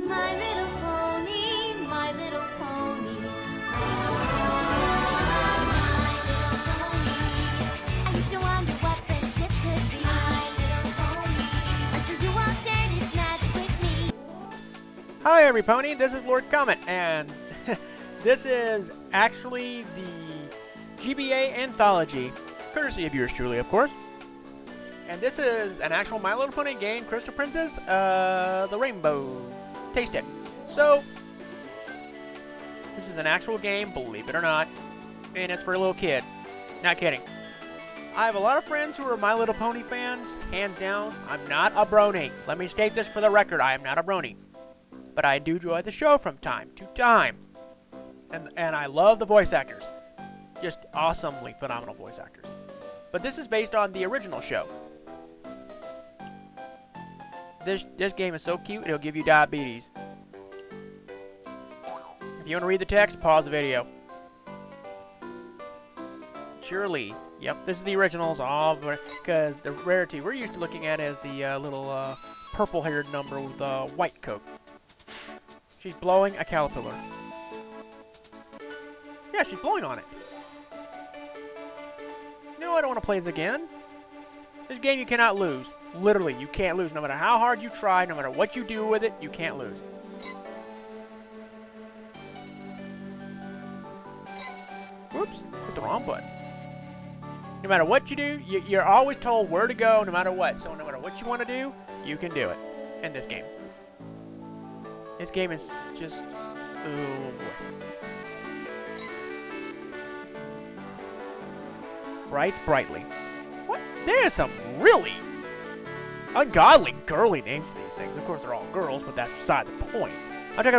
My little pony, my little pony. My little pony. I used to wonder what friendship could be. My little pony. Until you all shared its magic with me. Hi every pony, this is Lord Comet, and this is actually the GBA Anthology, courtesy of yours truly, of course. And this is an actual My Little Pony game, Crystal Princess, the Rainbow. Taste it. So, this is an actual game, believe it or not, and it's for a little kid. Not kidding. I have a lot of friends who are My Little Pony fans, hands down. I'm not a brony. Let me state this for the record, I am not a brony. But I do enjoy the show from time to time. And I love the voice actors. Just awesomely phenomenal voice actors. But this is based on the original show. This game is so cute, it'll give you diabetes. If you want to read the text, pause the video. Surely. Yep, this is the originals, all because the rarity we're used to looking at is the little purple-haired number with a white coat. She's blowing a caterpillar. Yeah, she's blowing on it. No, I don't want to play this again. This game you cannot lose. Literally, you can't lose. No matter how hard you try, no matter what you do with it, you can't lose. Whoops, hit the wrong button. No matter what you do, you're always told where to go no matter what. So no matter what you want to do, you can do it in this game. This game is just... ooh. Brights Brightly. What? There's some really ungodly girly names to these things. Of course, they're all girls, but that's beside the point. I'm talking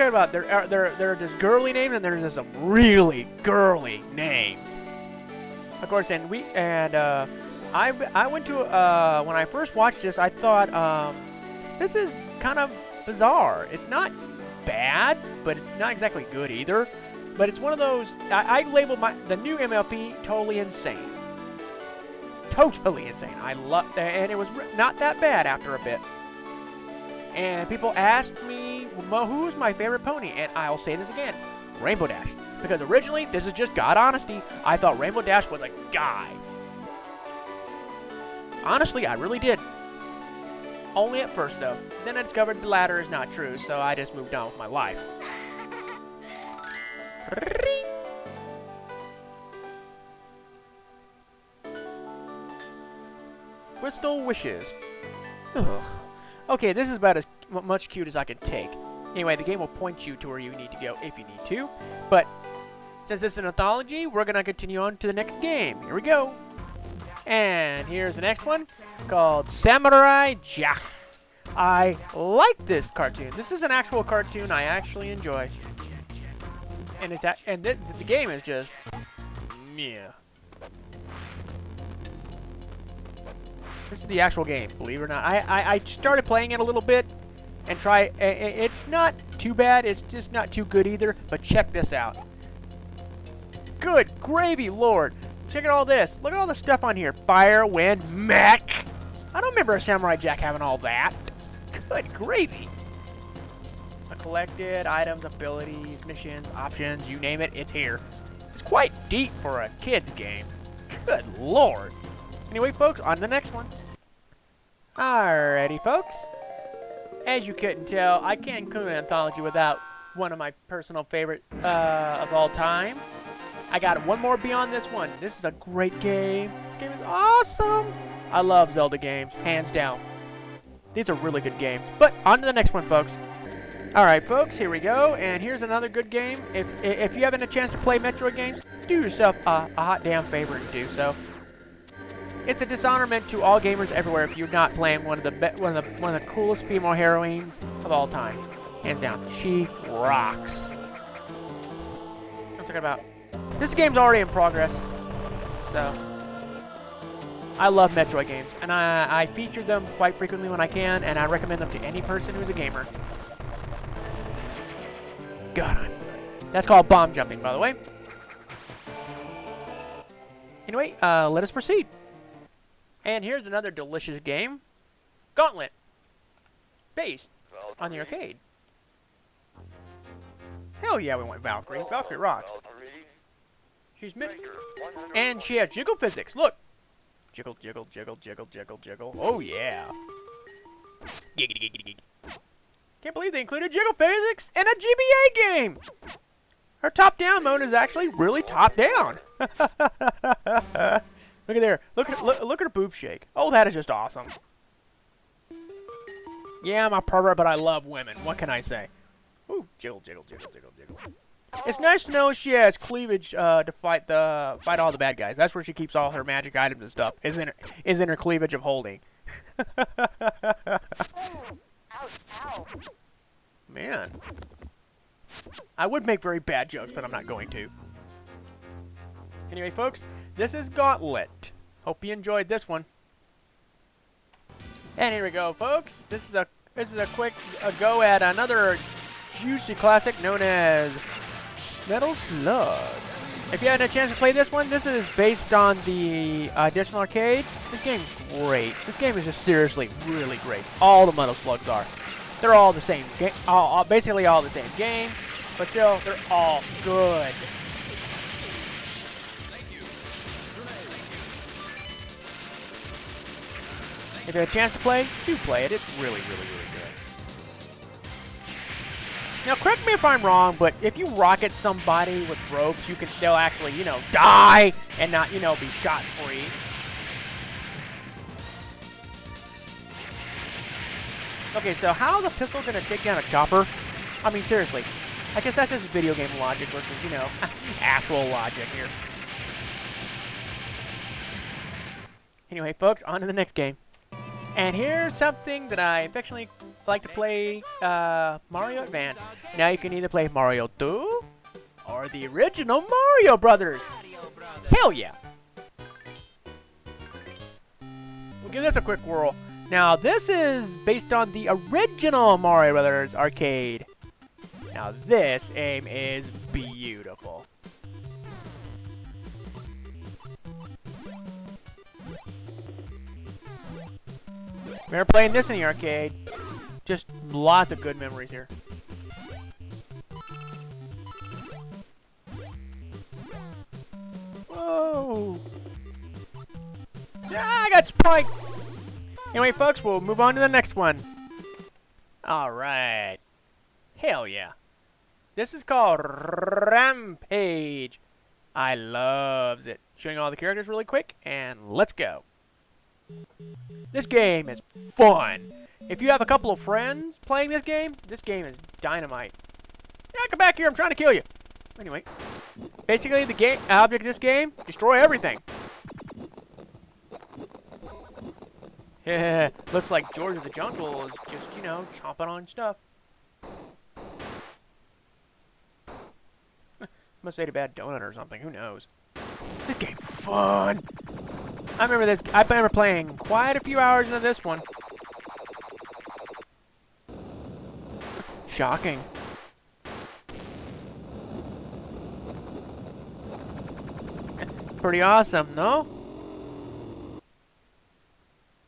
about there are just girly names, and there's just some really girly names. Of course, I went to when I first watched this, I thought this is kind of bizarre. It's not bad, but it's not exactly good either. But it's one of those, I labeled the new MLP totally insane. Totally insane. I love, and it was not that bad after a bit. And people asked me, well, who's my favorite pony? And I'll say this again, Rainbow Dash. Because originally, this is just God honesty, I thought Rainbow Dash was a guy. Honestly, I really did. Only at first, though. Then I discovered the latter is not true, so I just moved on with my life. Crystal Wishes. Ugh. Okay, this is about as much cute as I can take. Anyway, the game will point you to where you need to go if you need to. But since it's an anthology, we're going to continue on to the next game. Here we go. And here's the next one called Samurai Jack. I like this cartoon. This is an actual cartoon I actually enjoy. And the game is just yeah. This is the actual game, believe it or not. I started playing it a little bit and it's not too bad, it's just not too good either, but check this out. Good gravy, Lord. Check out all this. Look at all the stuff on here. Fire, wind, mech. I don't remember a Samurai Jack having all that. Good gravy. Collected items, abilities, missions, options, you name it, it's here. It's quite deep for a kid's game. Good Lord. Anyway, folks, on to the next one. Alrighty, folks. As you couldn't tell, I can't include an anthology without one of my personal favorite of all time. I got one more beyond this one. This is a great game. This game is awesome. I love Zelda games, hands down. These are really good games. But on to the next one, folks. Alright, folks, here we go. And here's another good game. If you haven't a chance to play Metroid games, do yourself a hot damn favor and do so. It's a dishonorment to all gamers everywhere if you're not playing one of the coolest female heroines of all time. Hands down, she rocks. I'm talking about this game's already in progress, so I love Metroid games, and I feature them quite frequently when I can, and I recommend them to any person who's a gamer. God, that's called bomb jumping, by the way. Anyway, let us proceed. And here's another delicious game. Gauntlet. Based on the arcade. Hell yeah, we want Valkyrie. Valkyrie rocks. She's and she has jiggle physics. Look. Jiggle, jiggle, jiggle, jiggle, jiggle, jiggle. Oh yeah. Giggity, giggity, giggity. Can't believe they included jiggle physics in a GBA game. Her top-down mode is actually really top-down. Look at there. Look at her boob shake. Oh, that is just awesome. Yeah, I'm a pervert, but I love women. What can I say? Ooh, jiggle, jiggle, jiggle, jiggle, jiggle. It's nice to know she has cleavage to fight all the bad guys. That's where she keeps all her magic items and stuff. Is in her cleavage of holding. Man, I would make very bad jokes, but I'm not going to. Anyway, folks, this is Gauntlet. Hope you enjoyed this one. And here we go, folks. This is a quick go at another juicy classic known as Metal Slug. If you hadn't had a chance to play this one, this is based on the additional arcade. This game's great. This game is just seriously really great. All the Metal Slugs are. They're all the same game, basically all the same game, but still, they're all good. If you have a chance to play, do play it. It's really, really, really good. Now, correct me if I'm wrong, but if you rocket somebody with ropes, they'll actually, die and not, be shot free. Okay, so how's a pistol gonna take down a chopper? I mean, seriously. I guess that's just video game logic versus, actual logic here. Anyway, folks, on to the next game. And here's something that I affectionately like to play, Mario Advance. Now you can either play Mario 2 or the original Mario Brothers. Hell yeah! We'll give this a quick whirl. Now, this is based on the original Mario Brothers arcade. Now, this aim is beautiful. Remember playing this in the arcade? Just lots of good memories here. Whoa! Ah, I got spiked! Anyway, folks, we'll move on to the next one. Alright. Hell yeah. This is called Rampage. I loves it. Showing all the characters really quick, and let's go. This game is fun. If you have a couple of friends playing this game is dynamite. Yeah, come back here, I'm trying to kill you. Anyway, basically the object of this game, destroy everything. Yeah, looks like George of the Jungle is just, chomping on stuff. Must ate a bad donut or something, who knows. This game's fun. I remember playing quite a few hours into this one. Shocking. Pretty awesome, no?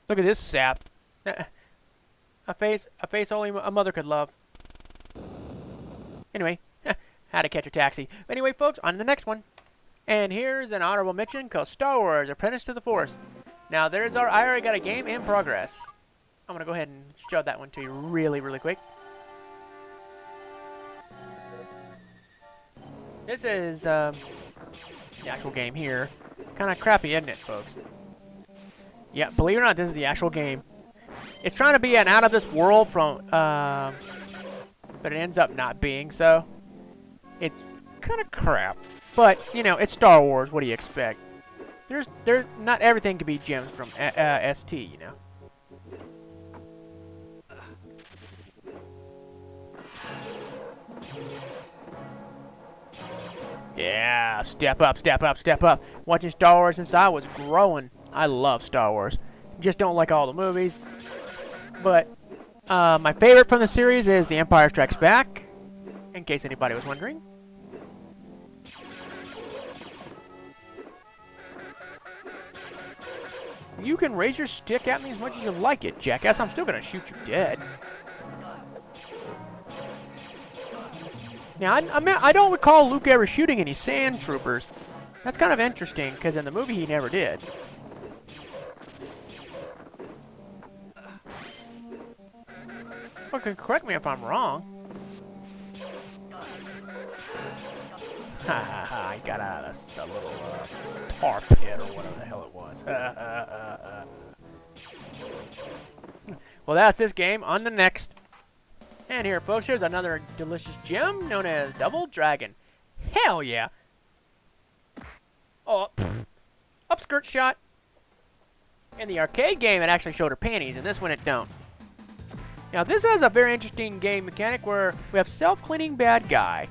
Look at this sap. A face only a mother could love. Anyway, how to catch a taxi. Anyway, folks, on to the next one. And here's an honorable mention called Star Wars Apprentice to the Force. Now, I already got a game in progress. I'm going to go ahead and show that one to you really, really quick. This is the actual game here. Kind of crappy, isn't it, folks? Yeah, believe it or not, this is the actual game. It's trying to be an out of this world but it ends up not being so. It's kind of crap. But, it's Star Wars. What do you expect? Not everything can be gems from ST, Yeah, step up, step up, step up. Watching Star Wars since I was growing. I love Star Wars. Just don't like all the movies. But my favorite from the series is The Empire Strikes Back, in case anybody was wondering. You can raise your stick at me as much as you like it, jackass. I'm still gonna shoot you dead. Now, I don't recall Luke ever shooting any sand troopers. That's kind of interesting, because in the movie he never did. Okay, correct me if I'm wrong. Ha ha ha, I got out of a little tar pit or whatever the hell it was. Well, that's this game. On the next. And here, folks, here's another delicious gem known as Double Dragon. Hell yeah! Oh, upskirt shot. In the arcade game, it actually showed her panties. In this one, it don't. Now, this has a very interesting game mechanic where we have self-cleaning bad guy.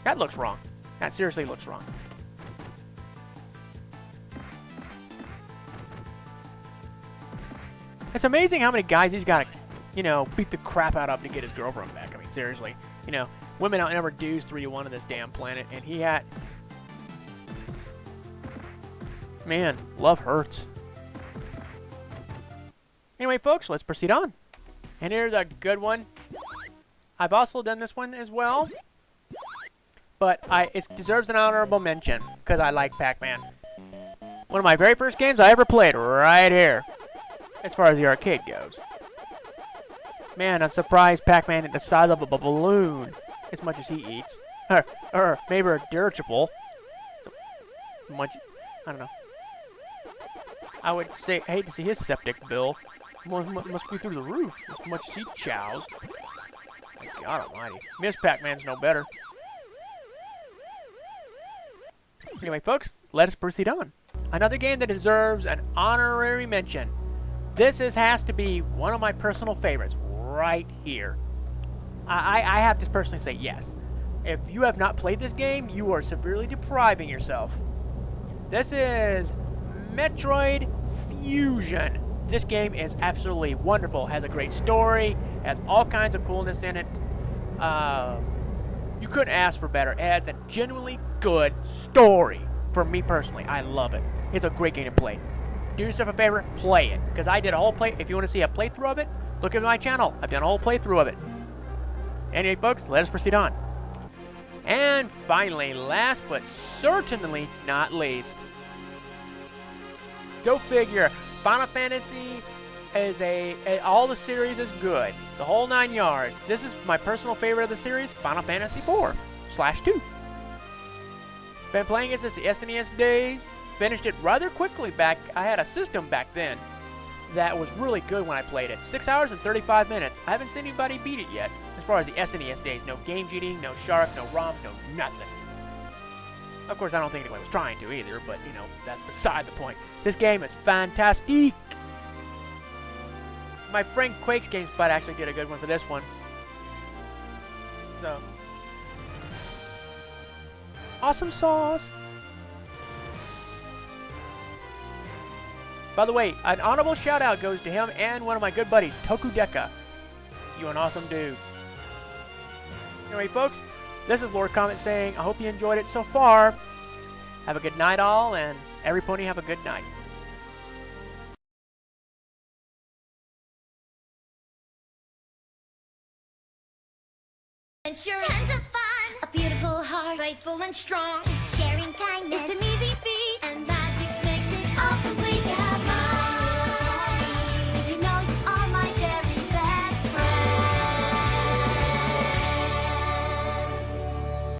That looks wrong. That seriously looks wrong. It's amazing how many guys he's got to, you know, beat the crap out of to get his girlfriend back. I mean, seriously. You know, women outnumber dudes 3-1 on this damn planet, and he had... Man, love hurts. Anyway, folks, let's proceed on. And here's a good one. I've also done this one as well. But it deserves an honorable mention, because I like PacMan. One of my very first games I ever played right here, as far as the arcade goes. Man, I'm surprised PacMan is the size of a balloon, as much as he eats. Or maybe a dirigible. Much, I don't know. I would say, I hate to see his septic bill. Must be through the roof, as much as he chows. My God almighty. Miss PacMan's no better. Anyway, folks, let us proceed on. Another game that deserves an honorary mention. This has to be one of my personal favorites right here. I have to personally say yes. If you have not played this game, you are severely depriving yourself. This is Metroid Fusion. This game is absolutely wonderful. Has a great story. Has all kinds of coolness in it. You couldn't ask for better. It has a genuinely good story. For me personally, I love it. It's a great game to play. Do yourself a favor, play it. Because I did a whole play. If you want to see a playthrough of it, look at my channel. I've done a whole playthrough of it. Anyway, folks, let us proceed on. And finally, last but certainly not least, go figure. Final Fantasy is all the series is good. The whole 9 yards. This is my personal favorite of the series, Final Fantasy 4/2. Been playing it since the SNES days. Finished it rather quickly back. I had a system back then that was really good when I played it. 6 hours and 35 minutes. I haven't seen anybody beat it yet. As far as the SNES days, no game cheating, no shark, no ROMs, no nothing. Of course, I don't think anybody was trying to either, but, you know, that's beside the point. This game is fantastic. My friend Quake's GameSpot actually did a good one for this one. So, awesome sauce. By the way, an honorable shout out goes to him and one of my good buddies, Tokudeka. You an awesome dude. Anyway, folks, this is Lord Comet saying, I hope you enjoyed it so far. Have a good night all, and every pony have a good night. Tons of fun, a beautiful heart, playful and strong, sharing kindness. It's a